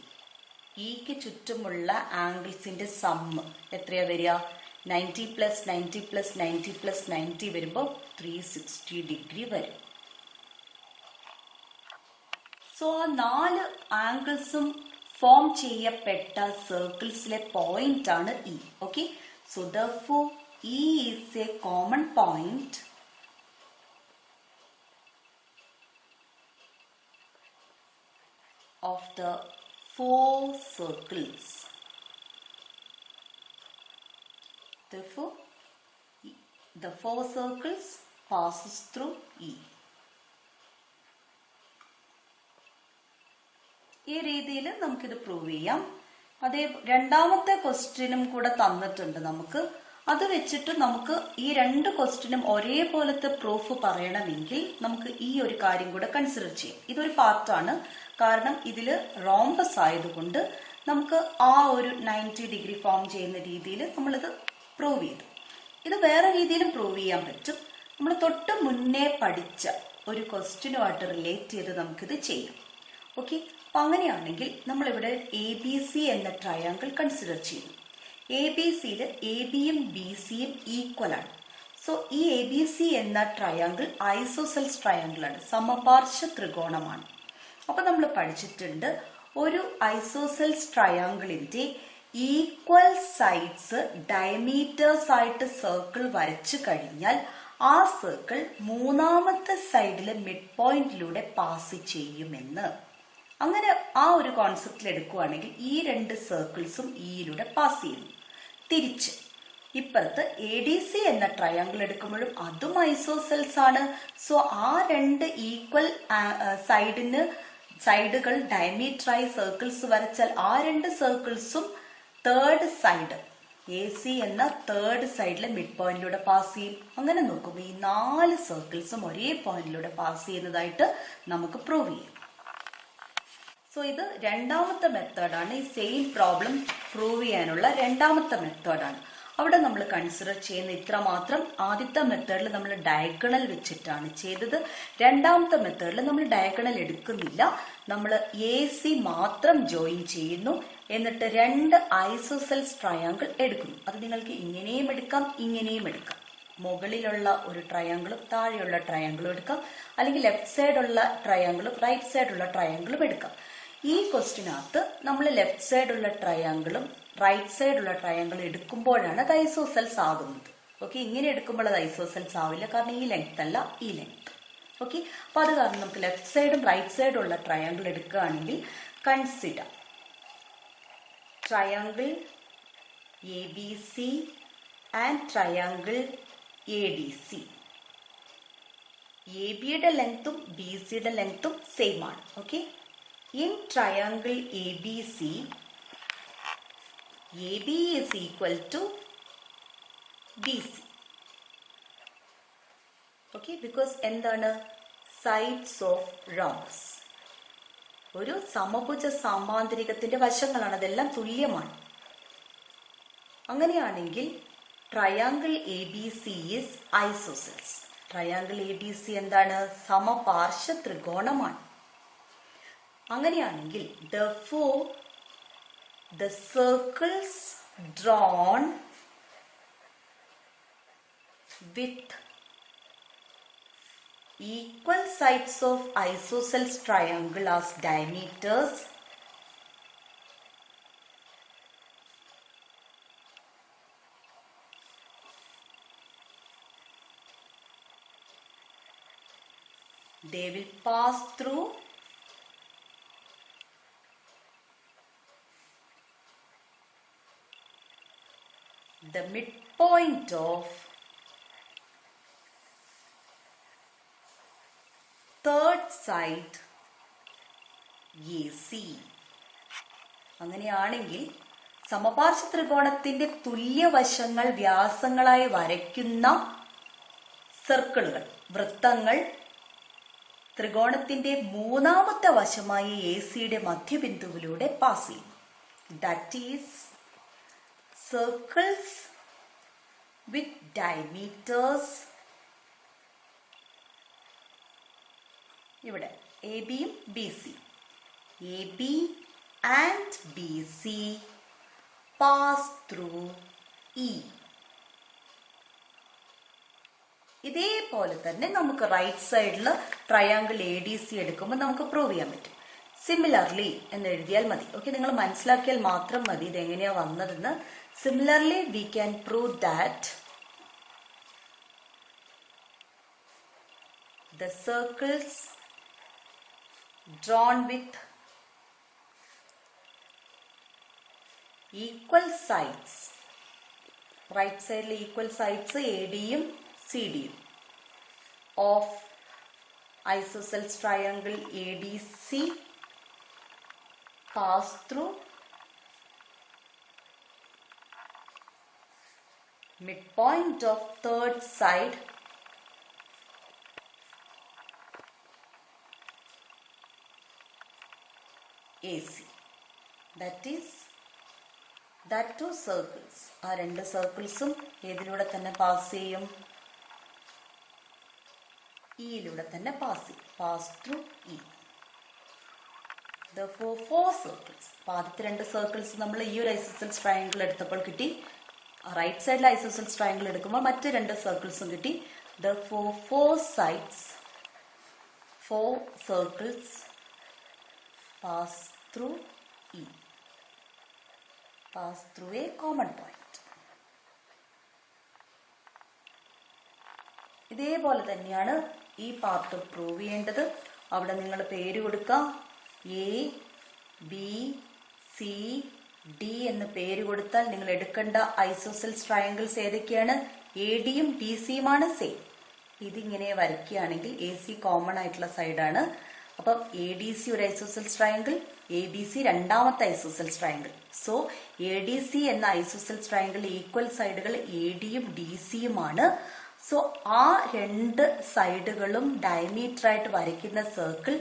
S1: Eക്ക് ചുറ്റുമുള്ള ആംഗിൾസിന്റെ സമ്മ് എത്രയാ വരിക? 90 പ്ലസ് 90 പ്ലസ് 90 പ്ലസ് 90 വരുമ്പോൾ 360 ഡിഗ്രി വരും. സോ ആ 4 ആംഗിൾസും ഫോം ചെയ്യപ്പെട്ട സർക്കിൾസിലെ പോയിന്റ് ആണ് E. Okay, so therefore E is a common point of the 4 circles. Therefore the four circles passes through E. ഈ രീതിയിൽ നമുക്കിത് പ്രൂവ് ചെയ്യാം. അതേ രണ്ടാമത്തെ ക്വസ്റ്റ്യനും കൂടെ തന്നിട്ടുണ്ട് നമുക്ക്. അത് വെച്ചിട്ട് നമുക്ക് ഈ രണ്ട് ക്വസ്റ്റ്യനും ഒരേപോലത്തെ പ്രൂഫ് പറയണമെങ്കിൽ നമുക്ക് ഈ ഒരു കാര്യം കൂടെ കൺസിഡർ ചെയ്യാം. ഇതൊരു പാർട്ടാണ്, കാരണം ഇതിൽ റോംബസ് ആയതുകൊണ്ട് നമുക്ക് ആ ഒരു 90 ഡിഗ്രി ഫോം ചെയ്യുന്ന രീതിയിൽ നമ്മളിത് പ്രൂവ് ചെയ്തു. ഇത് വേറെ രീതിയിലും പ്രൂവ് ചെയ്യാൻ പറ്റും. നമ്മൾ തൊട്ട് മുന്നേ പഠിച്ച ഒരു ക്വസ്റ്റ്യനുമായിട്ട് റിലേറ്റ് ചെയ്ത് നമുക്കിത് ചെയ്യാം. ഓക്കെ, അപ്പൊ അങ്ങനെയാണെങ്കിൽ നമ്മളിവിടെ ABC എന്ന ട്രയാങ്കിൾ കൺസിഡർ ചെയ്യും. ABCയിൽ ABയും BCയും ഈക്വൽ ആണ്. സോ ഈ ABC എന്ന ട്രയാങ്കിൾ ഐസോസെൽസ് ട്രയാങ്കിൾ ആണ്, സമപാർശ്വ ത്രികോണമാണ്. അപ്പൊ നമ്മൾ പഠിച്ചിട്ടുണ്ട്, ഒരു ഐസോസെൽസ് ട്രയാങ്കിളിന്റെ ഈക്വൽ സൈഡ്സ് ഡയമീറ്റേഴ്സ് ആയിട്ട് സർക്കിൾ വരച്ചു കഴിഞ്ഞാൽ ആ സർക്കിൾ മൂന്നാമത്തെ സൈഡിലെ മിഡ് പോയിന്റിലൂടെ പാസ് ചെയ്യുമെന്ന്. അങ്ങനെ ആ ഒരു കോൺസെപ്റ്റിൽ എടുക്കുകയാണെങ്കിൽ ഈ രണ്ട് സർക്കിൾസും ഇയിലൂടെ പാസ് ചെയ്യുന്നു. തിരിച്ച് ഇപ്പുറത്ത് ADC എന്ന ട്രയാങ്കിൾ എടുക്കുമ്പോഴും അതും ഐസോസെൽസ് ആണ്. സോ ആ രണ്ട് ഈക്വൽ സൈഡുകൾ ഡയമീറ്ററായി സർക്കിൾസ് വരച്ചാൽ ആ രണ്ട് സർക്കിൾസും തേർഡ് സൈഡ് AC എന്ന തേർഡ് സൈഡിലെ മിഡ് പോയിന്റിലൂടെ പാസ് ചെയ്യും. അങ്ങനെ നോക്കുമ്പോൾ ഈ 4 സർക്കിൾസും ഒരേ പോയിന്റിലൂടെ പാസ് ചെയ്യുന്നതായിട്ട് നമുക്ക് പ്രൂവ് ചെയ്യാം. സോ ഇത് രണ്ടാമത്തെ മെത്തേഡാണ്. ഈ സെയിം പ്രോബ്ലം പ്രൂവ് ചെയ്യാനുള്ള രണ്ടാമത്തെ മെത്തേഡാണ്. അവിടെ നമ്മൾ കൺസിഡർ ചെയ്യുന്ന ഇത്ര മാത്രം. ആദ്യത്തെ മെത്തേഡിൽ നമ്മൾ ഡയഗണൽ വെച്ചിട്ടാണ് ചെയ്തത്. രണ്ടാമത്തെ മെത്തേഡിൽ നമ്മൾ ഡയഗണൽ എടുക്കുന്നില്ല, നമ്മൾ AC മാത്രം ജോയിൻ ചെയ്യുന്നു. എന്നിട്ട് രണ്ട് ഐസോസെൽസ് ട്രയാങ്കിൾ എടുക്കുന്നു. അത് നിങ്ങൾക്ക് ഇങ്ങനെയും എടുക്കാം, ഇങ്ങനെയും എടുക്കാം. മുകളിലുള്ള ഒരു ട്രയാങ്കിളും താഴെയുള്ള ട്രയാങ്കിളും എടുക്കാം, അല്ലെങ്കിൽ ലെഫ്റ്റ് സൈഡുള്ള ട്രയാങ്കിളും റൈറ്റ് സൈഡുള്ള ട്രയാങ്കിളും എടുക്കാം. ഈ ക്വസ്റ്റിനകത്ത് നമ്മൾ ലെഫ്റ്റ് സൈഡുള്ള ട്രയാങ്കിളും റൈറ്റ് സൈഡുള്ള ട്രയാങ്കിൾ എടുക്കുമ്പോഴാണ് അത് ഐസോസെൽസ് ആകുന്നത്. ഓക്കെ, ഇങ്ങനെ എടുക്കുമ്പോൾ അത് ഐസോസെൽസ് ആവില്ല, കാരണം ഈ ലെങ്ത് അല്ല ഈ ലെങ്ത്. ഓക്കെ, അപ്പൊ അത് കാരണം നമുക്ക് ലെഫ്റ്റ് സൈഡും റൈറ്റ് സൈഡും ഉള്ള ട്രയാങ്കിൾ എടുക്കുകയാണെങ്കിൽ consider triangle ABC and triangle ADC. ABയുടെ ലെങ്ത്തും BCയുടെ ലെങ്ത്തും സെയിം ആണ്. Okay, in triangle ABC, AB is equal to BC. Okay, because എന്താണ് sides of rhombus. ഒരു സമഭുജ സാമാന്തരികത്തിന്റെ വശങ്ങളാണ്, അതെല്ലാം തുല്യമാണ്. അങ്ങനെയാണെങ്കിൽ triangle ABC is isosceles. Triangle ABC എന്താണ്? സമപാർശ്വ ത്രികോണമാണ്. അങ്ങനെയാണെങ്കിൽ therefore the circles drawn with equal sides of isosceles triangle as diameters they will pass through the midpoint of third side AC. അങ്ങനെയാണെങ്കിൽ സമപാർശ്വ ത്രികോണത്തിന്റെ തുല്യവശങ്ങൾ വ്യാസങ്ങളായി വരയ്ക്കുന്ന സർക്കിളുകൾ, വൃത്തങ്ങൾ ത്രികോണത്തിന്റെ മൂന്നാമത്തെ വശമായ ACയുടെ മധ്യബിന്ദുവിലൂടെ പാസ് ചെയ്യും. That is circles with diameters ഇവിടെ ABയും BC, AB and BC pass through E. ഇതേപോലെ തന്നെ നമുക്ക് റൈറ്റ് സൈഡിൽ ട്രയാങ്കിൾ ADC എടുക്കുമ്പോൾ നമുക്ക് പ്രൂവ് ചെയ്യാൻ പറ്റും. സിമിലർലി എന്ന് എഴുതിയാൽ മതി. ഓക്കെ, നിങ്ങൾ മനസ്സിലാക്കിയാൽ മാത്രം മതി ഇതെങ്ങനെയാ വന്നതെന്ന്. Similarly, we can prove that the circles drawn with equal sides right സൈഡിൽ ഈക്വൽ സൈഡ്സ് എ ഡിയും സി ഡിയും of isosceles triangle ADC pass through midpoint of third side AC. That is that two circles. ആ രണ്ട് സർക്കിൾസും ഏതിലൂടെ തന്നെ പാസ് ചെയ്യും? ഇയിലൂടെ തന്നെ pass through E. Therefore, 4 circles. അപ്പോൾ ആദ്യത്തെ 2 സർക്കിൾസ് നമ്മൾ ഈ ഒരു ഐസോസെൽസ് ട്രയാങ്കിൾ എടുത്തപ്പോൾ കിട്ടി. റൈറ്റ് സൈഡിൽ ഐസോസെൽസ് ട്രയാങ്കിൾ എടുക്കുമ്പോൾ മറ്റ് 2 സർക്കിൾസും കിട്ടി. Therefore, 4 circles pass through E. Pass through a common point. ഇതേപോലെ തന്നെയാണ് ഈ പാർട്ട് പ്രൂവ് ചെയ്യേണ്ടത്. അവിടെ നിങ്ങൾ പേര് കൊടുക്കാം. എ ബി സി ഡി എന്ന് പേര് കൊടുത്താൽ നിങ്ങൾ എടുക്കേണ്ട ഐസോസെൽസ് ട്രയാങ്കിൾസ് ഏതൊക്കെയാണ്? എ ഡിയും ബി സിയുമാണ് സെയിം. ഇതിങ്ങനെ വരയ്ക്കുകയാണെങ്കിൽ എ സി കോമൺ ആയിട്ടുള്ള സൈഡാണ്. അപ്പം എ ഡി സി ഒരു isosceles triangle, A B C രണ്ടാമത്തെ isosceles triangle. So A D C എന്ന ഐസോസെൽസ് ട്രയാങ്കിളിൽ ഈക്വൽ സൈഡുകൾ എ ഡിയും ഡി സിയുമാണ്. സോ ആ 2 സൈഡുകളും ഡയമീറ്റർ ആയിട്ട് വരയ്ക്കുന്ന സർക്കിൾ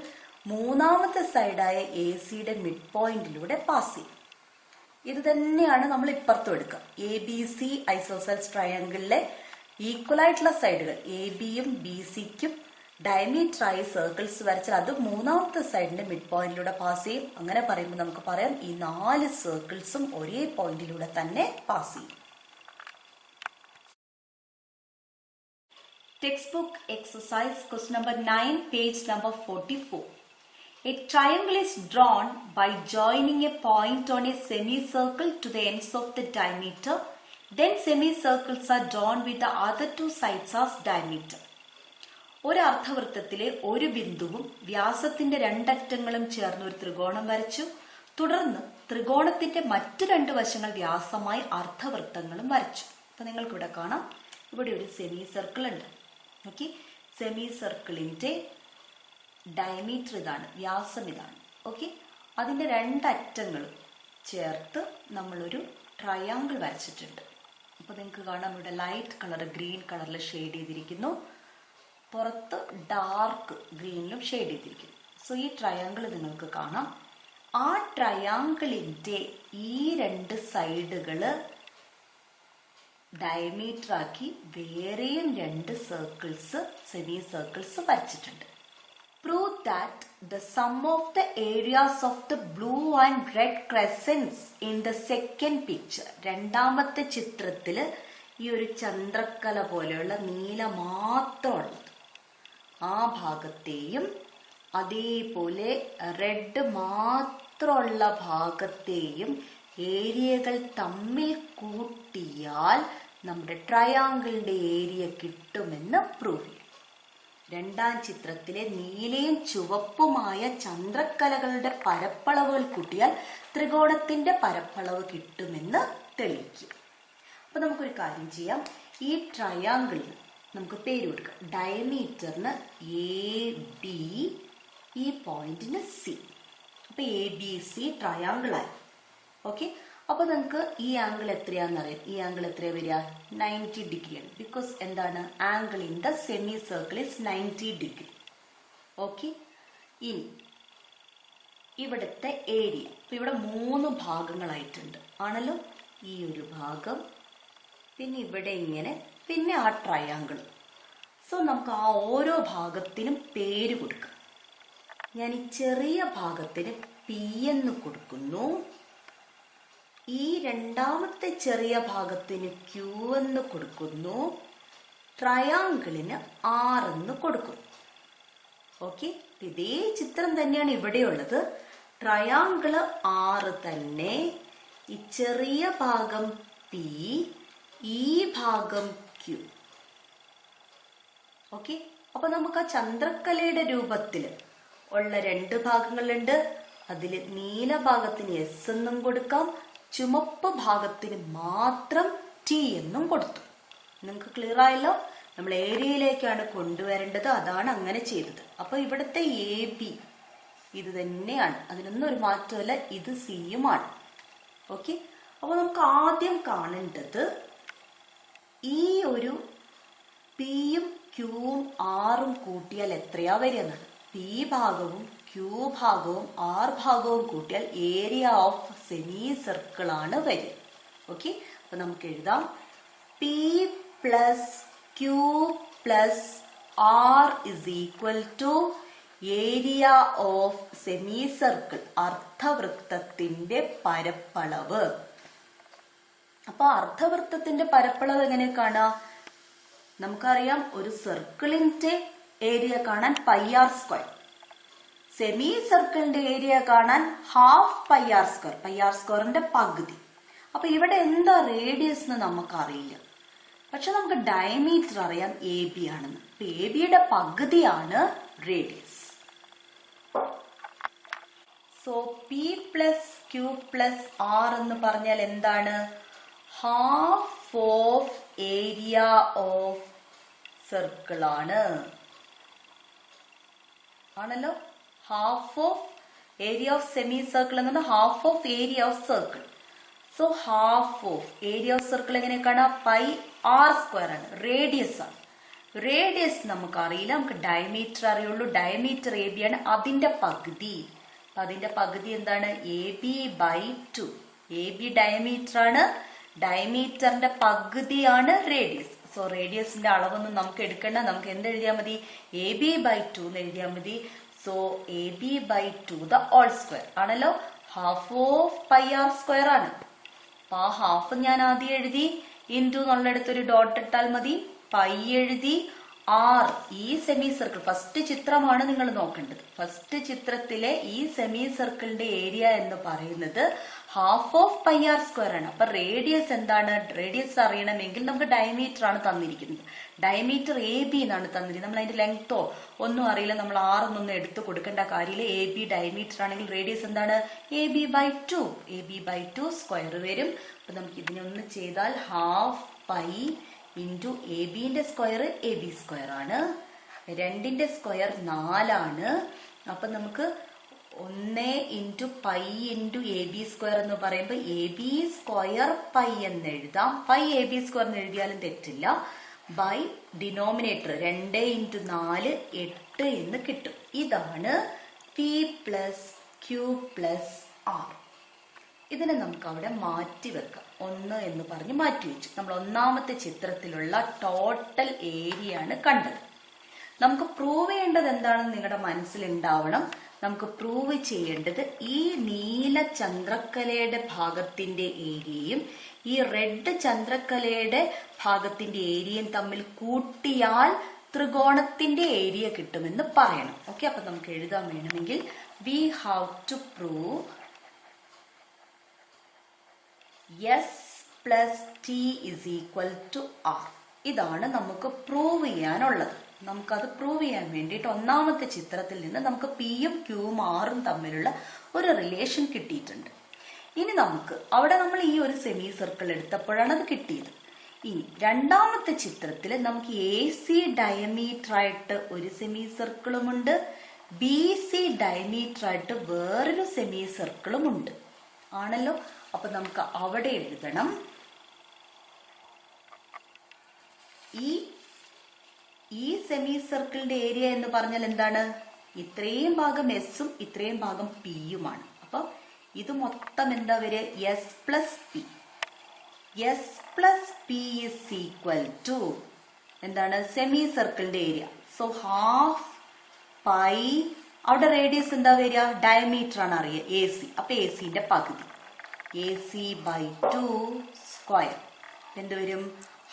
S1: മൂന്നാമത്തെ സൈഡായ എ സിയുടെ മിഡ് പോയിന്റിലൂടെ പാസ് ചെയ്യും. ഇത് തന്നെയാണ് നമ്മൾ ഇപ്പുറത്തും എടുക്കുക. A B C isosceles ട്രയാങ്കിളിലെ equal ആയിട്ടുള്ള സൈഡുകൾ എ ബിയും ബി സിക്കും ഡയമീറ്റർ ആയി സർക്കിൾസ് വരച്ചാൽ അത് മൂന്നാമത്തെ സൈഡിന്റെ മിഡ് പോയിന്റിലൂടെ പാസ് ചെയ്യും. അങ്ങനെ പറയുമ്പോൾ നമുക്ക് പറയാം ഈ 4 സർക്കിൾസും ഒരേ പോയിന്റിലൂടെ തന്നെ പാസ് ചെയ്യും. Textbook exercise question number 9, page number 44. A triangle is drawn by joining a point on a semicircle to the ends of the diameter. Then semicircles are drawn with the other 2 sides as diameter. ഒരു അർദ്ധവൃത്തത്തിലെ ഒരു ബിന്ദുവും വ്യാസത്തിന്റെ 2 അറ്റങ്ങളും ചേർന്ന് ഒരു ത്രികോണം വരച്ചു. തുടർന്ന് ത്രികോണത്തിന്റെ മറ്റു 2 വശങ്ങൾ വ്യാസമായി അർദ്ധവൃത്തങ്ങളും വരച്ചു. അപ്പൊ നിങ്ങൾക്ക് ഇവിടെ കാണാം, ഇവിടെ ഒരു സെമി സർക്കിൾ ഉണ്ട്. ഓക്കെ, സെമി സർക്കിളിന്റെ ഡയമീറ്റർ ഇതാണ്, വ്യാസം ഇതാണ്. ഓക്കെ, അതിന്റെ 2 അറ്റങ്ങളും ചേർത്ത് നമ്മളൊരു ട്രയാങ്കിൾ വരച്ചിട്ടുണ്ട്. അപ്പൊ നിങ്ങൾക്ക് കാണാം ഇവിടെ ലൈറ്റ് കളർ ഗ്രീൻ കളറിൽ ഷെയ്ഡ് ചെയ്തിരിക്കുന്നു, പുറത്ത് ഡാർക്ക് ഗ്രീനിലും ഷെയ്ഡ് ചെയ്തിരിക്കുന്നു. സോ ഈ ട്രയാങ്കിൾ നിങ്ങൾക്ക് കാണാം. ആ ട്രയാങ്കിളിന്റെ ഈ 2 സൈഡുകള് ഡയമീറ്റർ ആക്കി വേറെയും 2 സർക്കിൾസ് സെമി സർക്കിൾസ് വരച്ചിട്ടുണ്ട്. Prove that the sum of the areas of the blue and red Crescens in the second picture. രണ്ടാമത്തെ ചിത്രത്തില് ഈ ഒരു ചന്ദ്രക്കല പോലെയുള്ള നീല മാത്രമുള്ളത് ആ ഭാഗത്തെയും അതേപോലെ റെഡ് മാത്രമുള്ള ഭാഗത്തെയും ഏരിയകൾ തമ്മിൽ കൂട്ടിയാൽ നമ്മുടെ ട്രയാങ്കിളിന്റെ ഏരിയ കിട്ടുമെന്ന് പ്രൂവ് ചെയ്യും. രണ്ടാം ചിത്രത്തിലെ നീലയും ചുവപ്പുമായ ചന്ദ്രക്കലകളുടെ പരപ്പളവുകൾ കൂട്ടിയാൽ ത്രികോണത്തിന്റെ പരപ്പളവ് കിട്ടുമെന്ന് തെളിയിക്കും. അപ്പൊ നമുക്കൊരു കാര്യം ചെയ്യാം. ഈ ട്രയാങ്കിളിന് നമുക്ക് പേര് കൊടുക്കാം. ഡയമീറ്ററിന് എ ബി, ഈ പോയിന്റിന് സി. അപ്പൊ എ ബി സി ട്രയാങ്കിൾ ആയി. ഓക്കെ, അപ്പൊ നമുക്ക് ഈ ആംഗിൾ എത്രയാണെന്നറിയാം. ഈ ആംഗിൾ എത്രയാ വരിക? 90 ഡിഗ്രിയാണ്. ബിക്കോസ് എന്താണ്, angle in the semi circle is 90 degree. Okay, ഇനി ഇവിടുത്തെ ഏരിയ ഇപ്പൊ ഇവിടെ 3 ഭാഗങ്ങളായിട്ടുണ്ട് ആണല്ലോ. ഈ ഒരു ഭാഗം, പിന്നെ ഇവിടെ ഇങ്ങനെ, പിന്നെ ആ ട്രയാങ്കിൾ. സോ നമുക്ക് ആ ഓരോ ഭാഗത്തിനും പേര് കൊടുക്കാം. ഞാൻ ഈ ചെറിയ ഭാഗത്തിന് പി എന്ന് കൊടുക്കുന്നു. ഈ രണ്ടാമത്തെ ചെറിയ ഭാഗത്തിന് ക്യൂ എന്ന് കൊടുക്കുന്നു. ട്രയാങ്കിളിന് ആർ എന്ന് കൊടുക്കുന്നു. ഓക്കെ, ഇതേ ചിത്രം തന്നെയാണ് ഇവിടെയുള്ളത്. ട്രയാങ്കിള് ആറ് തന്നെ. ഈ ചെറിയ ഭാഗം പി, ഈ ഭാഗം ക്യൂ. ഓക്കെ, അപ്പൊ നമുക്ക് ആ ചന്ദ്രക്കലയുടെ രൂപത്തില് ഉള്ള 2 ഭാഗങ്ങളുണ്ട്. അതിൽ നീല ഭാഗത്തിന് എസ് എന്നും കൊടുക്കാം, ചുമപ്പ് ഭാഗത്തിന് മാത്രം ടി എന്നും കൊടുത്തു. നിങ്ങൾക്ക് ക്ലിയർ ആയല്ലോ? നമ്മൾ ഏരിയയിലേക്കാണ് കൊണ്ടുവരേണ്ടത്, അതാണ് അങ്ങനെ ചെയ്തത്. അപ്പൊ ഇവിടുത്തെ എ ബി ഇത് തന്നെയാണ്, അതിനൊന്നും ഒരു മാറ്റമല്ല, ഇത് സിയുമാണ്. ഓക്കെ, അപ്പൊ നമുക്ക് ആദ്യം കാണേണ്ടത് ഈ ഒരു പിയും ക്യൂവും ആറും കൂട്ടിയാൽ എത്രയാ വരിക എന്നാണ്. പി ഭാഗവും ക്യൂ ഭാഗവും ആർ ഭാഗവും കൂട്ടിയാൽ ഏരിയ ഓഫ് സെമി സർക്കിൾ ആണ് വരിക. ഓക്കെ, അപ്പൊ നമുക്ക് എഴുതാം P plus Q plus R is equal to area of semicircle, അർദ്ധവൃത്തത്തിന്റെ പരപ്പളവ്. അപ്പൊ അർദ്ധവൃത്തത്തിന്റെ പരപ്പളവ് എങ്ങനെ കാണാം? നമുക്കറിയാം, ഒരു സർക്കിളിന്റെ ഏരിയ കാണാൻ പൈ ആർ സ്ക്വയർ, സെമി സർക്കിളിന്റെ ഏരിയ കാണാൻ half pi R square, pi R സ്ക്വയറിന്റെ പകുതി. അപ്പൊ ഇവിടെ എന്താ റേഡിയസ് എന്ന് നമുക്കറിയില്ല, പക്ഷെ നമുക്ക് ഡയമീറ്റർ അറിയാം എ ബി ആണെന്ന്. അപ്പൊ എ ബിയുടെ പകുതിയാണ് radius. So P plus Q plus R എന്ന് പറഞ്ഞാൽ എന്താണ്? Half of area of circle ആണ്, ആണല്ലോ. Half of area of semicircle എന്നത് half of area of circle. So half of area of circle എങ്ങനെ കാണാം? പൈ ആർ സ്ക്വയർ ആണ്, റേഡിയസ് ആണ്. റേഡിയസ് നമുക്ക് അറിയില്ല, നമുക്ക് ഡയമീറ്റർ അറിയുള്ളൂ. ഡയമീറ്റർ എ ബി ആണ്, അതിന്റെ പകുതി. അതിന്റെ പകുതി എന്താണ്? A B by 2. A B diameter ആണ്, ഡയമീറ്ററിന്റെ പകുതിയാണ് റേഡിയസ്. സോ റേഡിയസിന്റെ അളവൊന്നും നമുക്ക് എടുക്കണ്ട, നമുക്ക് എന്ത് എഴുതിയാൽ മതി? എ ബി ബൈ 2 എന്ന് എഴുതിയാൽ മതി. So A B by 2 the whole square ആണല്ലോ, half of pi R square ആണ്. അപ്പൊ ആ ഹാഫ് ഞാൻ ആദ്യം എഴുതി, ഇൻറ്റു എന്നുള്ളിടത്തൊരു ഡോട്ട് ഇട്ടാൽ മതി. പൈ എഴുതി, ആർ ഈ സെമി സർക്കിൾ ഫസ്റ്റ് ചിത്രമാണ് നിങ്ങൾ നോക്കേണ്ടത്. ഫസ്റ്റ് ചിത്രത്തിലെ ഈ സെമി സർക്കിളിന്റെ ഏരിയ എന്ന് പറയുന്നത് half of pi R square ആണ്. അപ്പൊ റേഡിയസ് എന്താണ്? റേഡിയസ് അറിയണമെങ്കിൽ നമുക്ക് ഡയമീറ്റർ ആണ് തന്നിരിക്കുന്നത്. ഡയമീറ്റർ എ ബി എന്നാണ് തന്നിരിക്കുന്നത്. നമ്മൾ അതിന്റെ ലെങ്തോ ഒന്നും അറിയില്ല, നമ്മൾ ആറൊന്നും എടുത്തു കൊടുക്കേണ്ട കാര്യമില്ല. എ ബി ഡയമീറ്റർ ആണെങ്കിൽ റേഡിയസ് എന്താണ്? A B by 2. A B by 2 square വരും. അപ്പൊ നമുക്ക് ഇതിനെ ഒന്ന് ചെയ്താൽ ഹാഫ് പൈ ഇൻറ്റു എ ബിന്റെ സ്ക്വയർ എ ബി സ്ക്വയർ ആണ്, 2ന്റെ സ്ക്വയർ 4 ആണ്. അപ്പൊ നമുക്ക് 1 into pi into A B square എന്ന് പറയുമ്പോൾ എ ബി സ്ക്വയർ പൈ എന്ന് എഴുതാം. പൈ എ ബി സ്ക്വയർ എന്ന് എഴുതിയാലും തെറ്റില്ല. ബൈ ഡിനോമിനേറ്റർ 2 ഇൻറ്റു 4 8 എന്ന് കിട്ടും. ഇതാണ് P plus Q plus R. ഇതിനെ നമുക്ക് അവിടെ മാറ്റി വെക്കാം. 1 എന്ന് പറഞ്ഞ് മാറ്റി വെച്ചു. നമ്മൾ ഒന്നാമത്തെ ചിത്രത്തിലുള്ള ടോട്ടൽ ഏരിയ ആണ് കണ്ടത്. നമുക്ക് പ്രൂവ് ചെയ്യേണ്ടത് എന്താണെന്ന് നിങ്ങളുടെ മനസ്സിലുണ്ടാവണം. നമുക്ക് പ്രൂവ് ചെയ്യേണ്ടത് ഈ നീല ചന്ദ്രക്കലയുടെ ഭാഗത്തിന്റെ ഏരിയയും ഈ റെഡ് ചന്ദ്രക്കലയുടെ ഭാഗത്തിന്റെ ഏരിയയും തമ്മിൽ കൂട്ടിയാൽ ത്രികോണത്തിന്റെ ഏരിയ കിട്ടുമെന്ന് പറയണം. ഓക്കെ, അപ്പൊ നമുക്ക് എഴുതാൻ വേണമെങ്കിൽ we have to prove S plus T is equal to R. ഇതാണ് നമുക്ക് പ്രൂവ് ചെയ്യാനുള്ളത്. നമുക്കത് പ്രൂവ് ചെയ്യാൻ വേണ്ടിയിട്ട് ഒന്നാമത്തെ ചിത്രത്തിൽ നിന്ന് നമുക്ക് പിയും ക്യൂവും ആറും തമ്മിലുള്ള ഒരു റിലേഷൻ കിട്ടിയിട്ടുണ്ട്. ഇനി നമുക്ക് അവിടെ നമ്മൾ ഈ ഒരു സെമി സർക്കിൾ എടുത്തപ്പോഴാണ് അത് കിട്ടിയത്. ഇനി രണ്ടാമത്തെ ചിത്രത്തിൽ നമുക്ക് എ സി ഡയമീറ്റർ ആയിട്ട് ഒരു സെമി സർക്കിളുമുണ്ട്, ബി സി ഡയമീറ്റർ ആയിട്ട് വേറൊരു സെമി സർക്കിളും ഉണ്ട്, ആണല്ലോ. അപ്പൊ നമുക്ക് അവിടെ എഴുതണം ഈ സെമി സർക്കിളിന്റെ ഏരിയ എന്ന് പറഞ്ഞാൽ എന്താണ്? ഇത്രയും ഭാഗം എസും ഇത്രയും ഭാഗം പിയുമാണ്. അപ്പൊ ഇത് മൊത്തം എന്താ വരിക? S plus P. S plus P is equal to എന്താണ്? സെമി സർക്കിളിന്റെ ഏരിയ. സോ ഹാഫ് പൈ, അവിടെ റേഡിയസ് എന്താ വരിക? ഡയമീറ്റർ ആണ് അറിയുക, എ സി. അപ്പൊ എ സിന്റെ പകുതി AC by 2 സ്ക്വയർ എന്ത് വരും?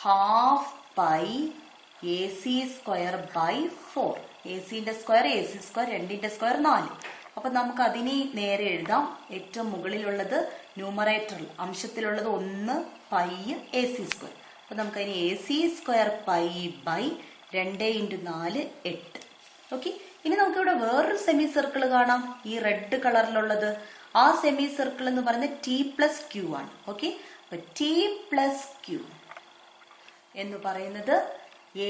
S1: Half pi AC square by 4. ACന്റെ സ്ക്വയർ AC സ്ക്വയർ, 2ന്റെ സ്ക്വയർ 4. അപ്പൊ നമുക്ക് അതിനെ നേരെ എഴുതാം. ഏറ്റവും മുകളിലുള്ളത് ന്യൂമറേറ്ററിൽ അംശത്തിലുള്ളത് 1 പൈ AC സ്ക്വയർ. അപ്പൊ നമുക്ക് അതിന് AC square pi by 2 into 4 8. Okay, ഇനി നമുക്ക് ഇവിടെ വേറൊരു സെമി സർക്കിൾ കാണാം, ഈ റെഡ് കളറിലുള്ളത്. ആ സെമി സർക്കിൾ എന്ന് പറയുന്നത് ടി പ്ലസ് ക്യൂ ആണ്. ഓക്കെ, അപ്പൊ ടി പ്ലസ് ക്യൂ എന്ന് പറയുന്നത്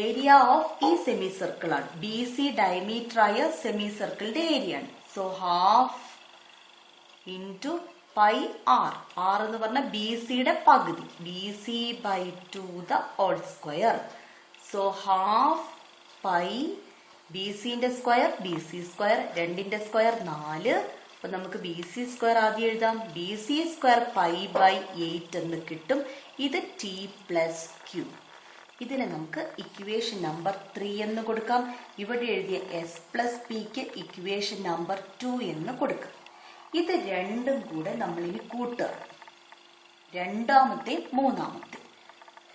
S1: ഏരിയ ഓഫ് ഈ സെമി സർക്കിൾ ആണ്. ബി സി ഡയമീറ്റർ ആയ സെമി സർക്കിളിന്റെ ഏരിയ ആണ്. So half into pi R. R എന്ന് പറഞ്ഞാൽ ബി സിയുടെ പകുതി. B C by 2 the whole square. So half pi B സിന്റെ സ്ക്വയർ ബി സി സ്ക്വയർ, 2ന്റെ സ്ക്വയർ 4. അപ്പൊ നമുക്ക് ബി സി സ്ക്വയർ ആദ്യം എഴുതാം. B C square pi by 8 എന്ന് കിട്ടും. ഇത് ടി പ്ലസ് ക്യൂ. ഇതിനെ നമുക്ക് ഇക്വേഷൻ നമ്പർ 3 എന്ന് കൊടുക്കാം. ഇവിടെ എഴുതിയ എസ് പ്ലസ് പിക്ക് ഇക്വേഷൻ നമ്പർ 2 എന്ന് കൊടുക്കാം. ഇത് രണ്ടും കൂടെ നമ്മൾ ഇനി കൂട്ടുക. രണ്ടാമത്തെ മൂന്നാമത്തെ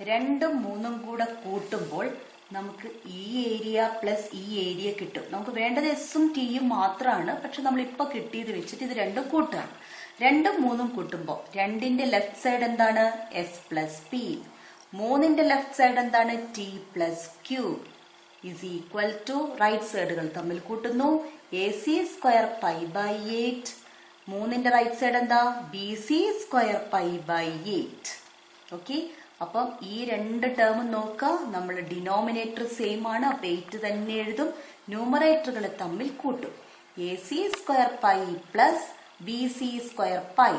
S1: 2ഉം 3ഉം കൂടെ കൂട്ടുമ്പോൾ നമുക്ക് ഈ ഏരിയ പ്ലസ് ഈ ഏരിയ കിട്ടും. നമുക്ക് വേണ്ടത് എസും ടിയും മാത്രമാണ്. പക്ഷെ നമ്മൾ ഇപ്പൊ കിട്ടിയത് വെച്ചിട്ട് ഇത് രണ്ടും കൂട്ടുകയാണ്. 2ഉം 3ഉം കൂട്ടുമ്പോൾ 2ന്റെ ലെഫ്റ്റ് സൈഡ് എന്താണ്? S plus P. 3ന്റെ ലെഫ്റ്റ് സൈഡ് എന്താണ്? T plus Q is equal to right സൈഡുകൾ തമ്മിൽ കൂട്ടുന്നു. A C square pi by 8. 3ന്റെ റൈറ്റ് സൈഡ് എന്താ? B C square pi by 8. Okay, അപ്പം ഈ രണ്ട് ടേമും നോക്കാം. നമ്മൾ ഡിനോമിനേറ്റർ സെയിം ആണ്. അപ്പൊ 8 തന്നെ എഴുതും. ന്യൂമറേറ്ററുകളെ തമ്മിൽ കൂട്ടും. A C square pi plus B C square pi.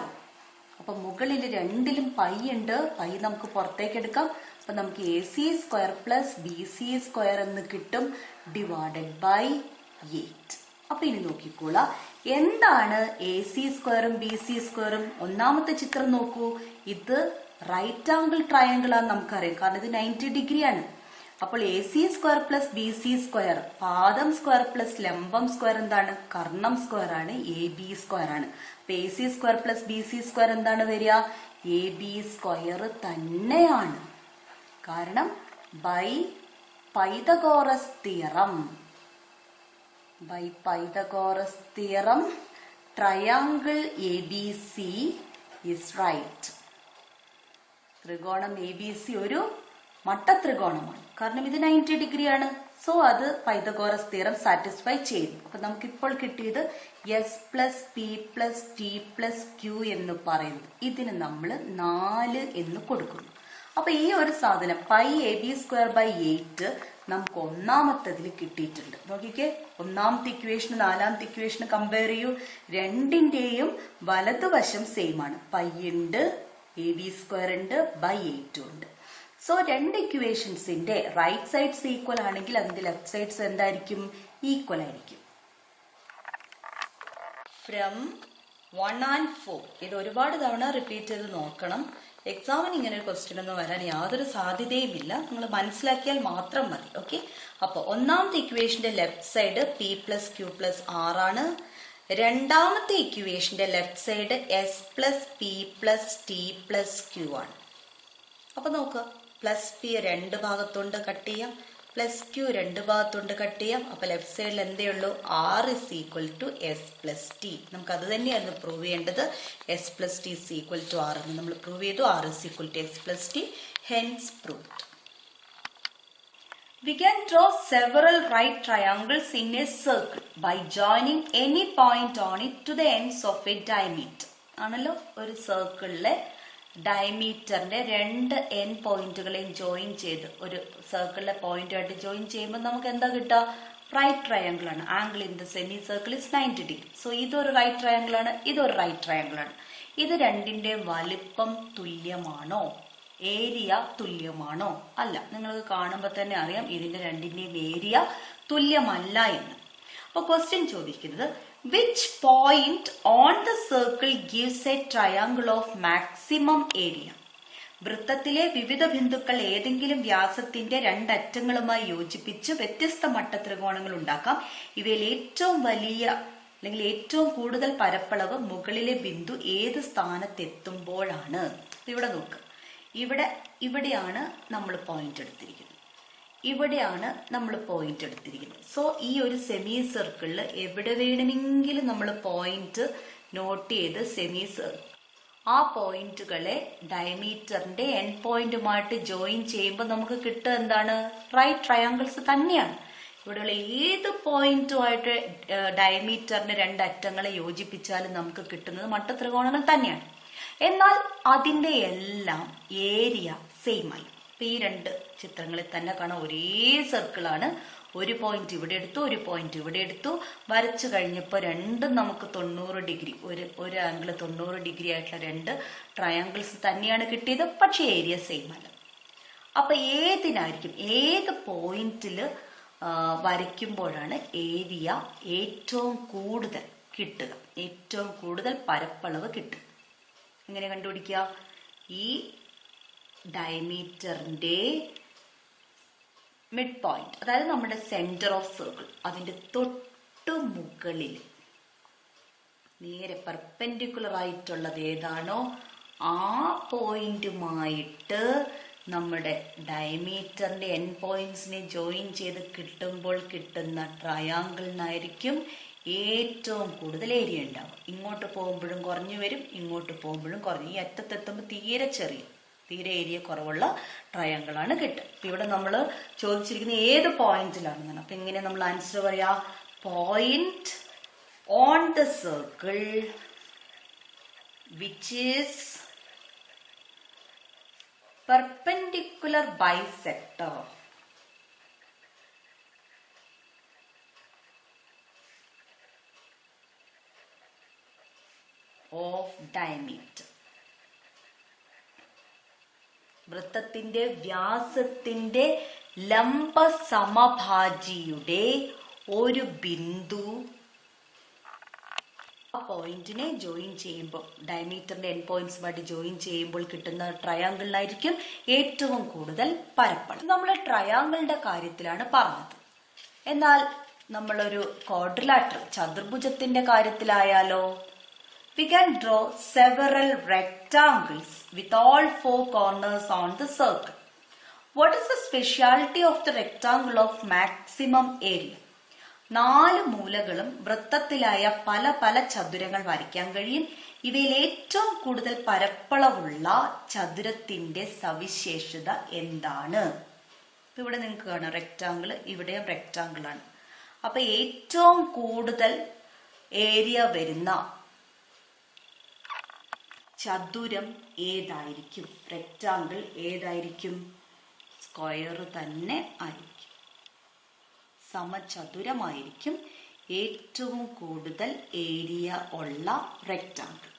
S1: അപ്പൊ മുകളിൽ രണ്ടിലും പൈ ഉണ്ട്. പൈ നമുക്ക് പുറത്തേക്ക് എടുക്കാം. അപ്പൊ നമുക്ക് A C square plus B C square എന്ന് കിട്ടും ഡിവൈഡഡ് ബൈ 8. അപ്പൊ ഇനി നോക്കിക്കോളാം എന്താണ് എ സി സ്ക്വയറും ബി സി സ്ക്വയറും. ഒന്നാമത്തെ ചിത്രം നോക്കൂ. ഇത് റൈറ്റ് ആംഗിൾ ട്രയാങ്കിൾ ആണെന്ന് നമുക്കറിയാം, കാരണം ഇത് 90 ഡിഗ്രി ആണ്. അപ്പോൾ A C square plus B C square, പാദം സ്ക്വയർ പ്ലസ് ലംബം സ്ക്വയർ എന്താണ്? കർണം സ്ക്വയർ ആണ്. എ ബി സ്ക്വയർ ആണ്. അപ്പൊ A C square plus B C square എന്താണ് വരിക? എ ബി സ്ക്വയർ തന്നെയാണ്. കാരണം by Pythagoras theorem, triangle A B C is right. ത്രികോണം എ ബി സി ഒരു മട്ടത്രികോണമാണ്. കാരണം ഇത് 90 ഡിഗ്രി ആണ്. സോ അത് പൈതഗോറസ് തിയറം സാറ്റിസ്ഫൈ ചെയ്തു. അപ്പൊ നമുക്ക് ഇപ്പോൾ കിട്ടിയത് S plus P plus T plus Q എന്ന് പറയുന്നത്. ഇതിന് നമ്മൾ 4 എന്ന് കൊടുക്കുന്നു. അപ്പൊ ഈ ഒരു സാധനം pi A B square by 8 നമുക്ക് ഒന്നാമത്തതിൽ കിട്ടിയിട്ടുണ്ട്. നോക്കിക്കേ, ഒന്നാമത്തെ ഇക്വേഷന് നാലാമത്തെ ഇക്വേഷന് കമ്പയർ ചെയ്യൂ. രണ്ടിന്റെയും വലതുവശം സെയിം ആണ്. പൈ ഉണ്ട്, എ ബി സ്ക്വയർ ഉണ്ട്, ബൈ 8 ഉണ്ട്. സോ രണ്ട് ഇക്വേഷൻസിന്റെ റൈറ്റ് സൈഡ്സ് ഈക്വൽ ആണെങ്കിൽ അതിന്റെ ലെഫ്റ്റ് സൈഡ്സ് എന്തായിരിക്കും? ഈക്വൽ ആയിരിക്കും. ഫ്രം 1 and 4 ഇത് ഒരുപാട് തവണ റിപ്പീറ്റ് ചെയ്ത് നോക്കണം. എക്സാമിന് ഇങ്ങനെ ഒരു ക്വസ്റ്റ്യൻ ഒന്നും വരാൻ യാതൊരു സാധ്യതയുമില്ല. നിങ്ങൾ മനസ്സിലാക്കിയാൽ മാത്രം മതി. ഓക്കെ, അപ്പൊ ഒന്നാമത്തെ ഇക്വേഷന്റെ left side P plus Q plus R ആണ്. രണ്ടാമത്തെ ഇക്വേഷന്റെ left side S plus P plus T plus Q ആണ്. അപ്പൊ നോക്കുക, പ്ലസ് പി 2 ഭാഗത്തുണ്ട് കട്ട് ചെയ്യാം, പ്ലസ് ക്യൂ 2 ഭാഗത്തുണ്ട് കട്ട് ചെയ്യാം. അപ്പൊ ലെഫ്റ്റ് സൈഡിൽ എന്തേ ഉള്ളൂ? R is equal to S plus T. നമുക്ക് അത് തന്നെയായിരുന്നു പ്രൂവ് ചെയ്യേണ്ടത്. S plus T is equal to R എന്ന് നമ്മൾ പ്രൂവ് ചെയ്തു. R is equal to S plus T, hence proved. We can draw several right triangles in a circle by joining any point on it to the ends of a diameter. ആണല്ലോ, ഒരു സർക്കിളിലെ ഡയമീറ്ററിന്റെ 2 എൻ പോയിന്റുകളെയും ജോയിൻ ചെയ്ത് ഒരു സർക്കിളിലെ പോയിന്റുമായിട്ട് ജോയിൻ ചെയ്യുമ്പോൾ നമുക്ക് എന്താ കിട്ടുക? റൈറ്റ് ട്രയാങ്കിൾ ആണ്. Angle in the semi circle is 90 degree. So ഇതൊരു റൈറ്റ് ട്രയാങ്കിൾ ആണ്, ഇതൊരു റൈറ്റ് ട്രയാങ്കിൾ ആണ്. ഇത് രണ്ടിന്റെ വലിപ്പം തുല്യമാണോ? ഏരിയ തുല്യമാണോ? അല്ല. നിങ്ങൾക്ക് കാണുമ്പോൾ തന്നെ അറിയാം ഇതിന്റെ രണ്ടിന്റെയും ഏരിയ തുല്യമല്ല എന്ന്. അപ്പൊ ക്വസ്റ്റ്യൻ ചോദിക്കുന്നത് which point on the circle gives a triangle of maximum area. വൃത്തത്തിലെ വിവിധ ബിന്ദുക്കൾ ഏതെങ്കിലും വ്യാസത്തിന്റെ 2 അറ്റങ്ങളുമായി യോജിപ്പിച്ച് വ്യത്യസ്ത മട്ടത്രികോണങ്ങൾ ഉണ്ടാക്കാം. ഇവയിൽ ഏറ്റവും വലിയ അല്ലെങ്കിൽ ഏറ്റവും കൂടുതൽ പരപ്പളവ് മുകളിലെ ബിന്ദു ഏത് സ്ഥാനത്തെത്തുമ്പോഴാണ്? ഇവിടെ നോക്കുക, ഇവിടെയാണ് നമ്മൾ പോയിന്റ് എടുത്തിരിക്കുന്നത്, ഇവിടെയാണ് നമ്മൾ പോയിന്റ് എടുത്തിരിക്കുന്നത്. സോ ഈ ഒരു സെമി സർക്കിളിൽ എവിടെ വേണമെങ്കിലും നമ്മൾ പോയിന്റ് നോട്ട് ചെയ്ത് സെമി സർക്കിൾ ആ പോയിന്റുകളെ ഡയമീറ്ററിന്റെ എൻ പോയിന്റുമായിട്ട് ജോയിൻ ചെയ്യുമ്പോൾ നമുക്ക് കിട്ടുക എന്താണ്? റൈറ്റ് ട്രയാങ്കിൾസ് തന്നെയാണ്. ഇവിടെയുള്ള ഏത് പോയിന്റുമായിട്ട് ഡയമീറ്ററിന്റെ 2 അറ്റങ്ങളെ യോജിപ്പിച്ചാലും നമുക്ക് കിട്ടുന്നത് മട്ടത്രികോണങ്ങൾ തന്നെയാണ്. എന്നാൽ അതിന്റെ എല്ലാം ഏരിയ സെയിം ആയി. അപ്പൊ ഈ രണ്ട് ചിത്രങ്ങളിൽ തന്നെ കാണാം ഒരേ സർക്കിളാണ്. ഒരു പോയിന്റ് ഇവിടെ എടുത്തു, ഒരു പോയിന്റ് ഇവിടെ എടുത്തു. വരച്ചു കഴിഞ്ഞപ്പോൾ രണ്ടും നമുക്ക് 90 ഡിഗ്രി, ഒരു ആംഗിൾ 90 ഡിഗ്രി ആയിട്ടുള്ള രണ്ട് ട്രയാങ്കിൾസ് തന്നെയാണ് കിട്ടിയത്. പക്ഷെ ഏരിയ സെയിം അല്ല. അപ്പൊ ഏതിനായിരിക്കും, ഏത് പോയിന്റില് വരയ്ക്കുമ്പോഴാണ് ഏരിയ ഏറ്റവും കൂടുതൽ കിട്ടുക, ഏറ്റവും കൂടുതൽ പരപ്പളവ് കിട്ടുക? എങ്ങനെ കണ്ടുപിടിക്കുക? ഈ ഡയമീറ്ററിന്റെ മിഡ് പോയിന്റ്, അതായത് നമ്മുടെ സെന്റർ ഓഫ് സർക്കിൾ, അതിന്റെ തൊട്ടു മുകളിൽ നേരെ പെർപെൻഡിക്കുലർ ആയിട്ടുള്ളത് ഏതാണോ ആ പോയിന്റുമായിട്ട് നമ്മുടെ ഡയമീറ്ററിന്റെ എൻ പോയിന്റ്സിനെ ജോയിൻ ചെയ്ത് കിട്ടുമ്പോൾ കിട്ടുന്ന ട്രയാങ്കിളിനായിരിക്കും ഏറ്റവും കൂടുതൽ ഏരിയ ഉണ്ടാവും. ഇങ്ങോട്ട് പോകുമ്പോഴും കുറഞ്ഞു വരും, ഇങ്ങോട്ട് പോകുമ്പോഴും കുറഞ്ഞു. ഈ അറ്റത്തെത്തുമ്പോൾ തീരെ ഏരിയ കുറവുള്ള ട്രയാങ്കിളാണ് കിട്ടുക. ഇവിടെ നമ്മൾ ചോദിച്ചിരിക്കുന്നത് ഏത് പോയിന്റിലാണെന്നാണ്. അപ്പൊ എങ്ങനെ നമ്മൾ ആൻസർ പറയാ? Point on the circle which is perpendicular bisector of diameter. വൃത്തത്തിന്റെ വ്യാസത്തിന്റെ ലംബ സമഭാജിയുടെ ഒരു ബിന്ദു ആ പോയിന്റിനെ ജോയിൻ ചെയ്യുമ്പോൾ, ഡയമീറ്ററിന്റെ എൻ പോയിന്റ്സുമായിട്ട് ജോയിൻ ചെയ്യുമ്പോൾ കിട്ടുന്ന ട്രയാങ്കിളിനായിരിക്കും ഏറ്റവും കൂടുതൽ പരപ്പളവ്. നമ്മൾ ട്രയാങ്കിളിന്റെ കാര്യത്തിലാണ് പറഞ്ഞത്. എന്നാൽ നമ്മളൊരു quadrilateral ചതുർഭുജത്തിന്റെ കാര്യത്തിലായാലോ? We can draw several rectangles with all four corners on the circle. What is the speciality of the rectangle of maximum area? 4 മൂലകളും വൃത്തത്തിലായ പല പല ചതുരങ്ങൾ വരയ്ക്കാൻ കഴിയും. ഇവയിൽ ഏറ്റവും കൂടുതൽ പരപ്പളവുള്ള ചതുരത്തിന്റെ സവിശേഷത എന്താണ്? ഇവിടെ നിങ്ങൾക്ക് കാണാം റെക്ടാങ്കിൾ, ഇവിടെയും റെക്ടാങ്കിൾ ആണ്. അപ്പൊ ഏറ്റവും കൂടുതൽ ഏരിയ വരുന്ന ചതുരം ഏതായിരിക്കും? റെക്ടാങ്കിൾ ഏതായിരിക്കും? സ്ക്വയർ തന്നെ ആയിരിക്കും, സമചതുരമായിരിക്കും ഏറ്റവും കൂടുതൽ ഏരിയ ഉള്ള റെക്ടാങ്കിൾ.